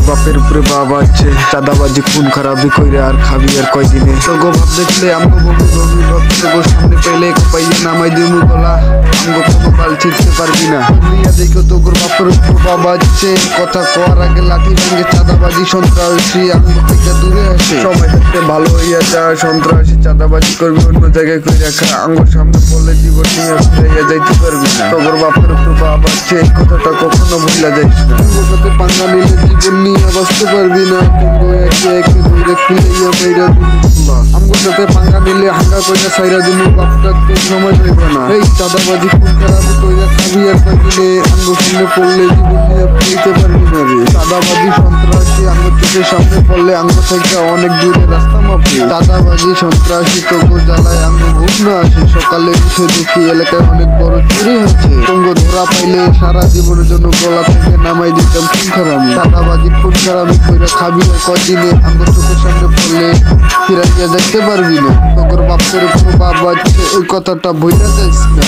বাপের উপরে বাবা আছে, চাঁদাবাজি খুন খারাপি কইরে আর খাবি আর কয়দিনে। তোগো ভাব দেখলে আমগো বমি বমি ভাব, তোগো সামনে পেলে পাইয়ে নামাই দিমু গলা, আমগো কোনো কাল চিনতে পারবি না। দুনিয়া দেখো তোগোর বাপের উপর বাবা আছে, কথা কোয়ার আগে লাঠি ভেঙে চাঁদাবাজি সন্ত্রাসী আমগো থেকে দূরে আসে। সবাই থাকতে ভালো হইয়া যায়, সন্ত্রাসী চাঁদাবাজি করবি অন্য জায়গায় কই রাখা, আঙ্গুর সামনে পড়লে জীবন নিয়ে ফিরাইয়া যাইতে পারবি না। তোগোর বাপের উপর বাবা আছে, এই কথাটা কখনো ভুলা যাইস না। তোর সাথে পাঙ্গা নিলে জীবন নিয়ে বাঁচতে পারবি না। তোগো একে একে ধরে খুলাইয়া বাইরা দিবি, আমগোর সাথে পাঙ্গা নিলে হাঙ্গা কইরা সাইরা দিবি, বাপটা তোর সময় পাইবে না। এই চাঁদাবাজি খুন খারাপি কইরা খাবি আর কয়দিনে, আঙ্গুর সামনে পড়লে জীবন নিয়ে ফিরাইতে পারবি না রে। চাঁদাবাজি সন্ত্রাসী আঙ্গুর চোখের সামনে পড়লে আঙ্গুর থেকে অনেক দূরে রাস্তা মাপি। চাঁদাবাজি সন্ত্রাসী তোগো জ্বালায় আঙ্গুর ঘুম না আসে, সকালে উঠে দেখি এলাকায় অনেক বড় চুরি হচ্ছে। তোগো ধরা পাইলে সারা জীবনের জন্য গলা থেকে নামাই দিতাম খুন খারামি। চাঁদাবাজি খুন খারামি কইরা খাবি আর কয়দিনে, আঙ্গুর চোখের সামনে পড়লে ফিরাইয়া দেখতে পারবি না। তোগোর বাপের উপর বাবা আছে, ওই কথাটা ভুইলা যাইস না।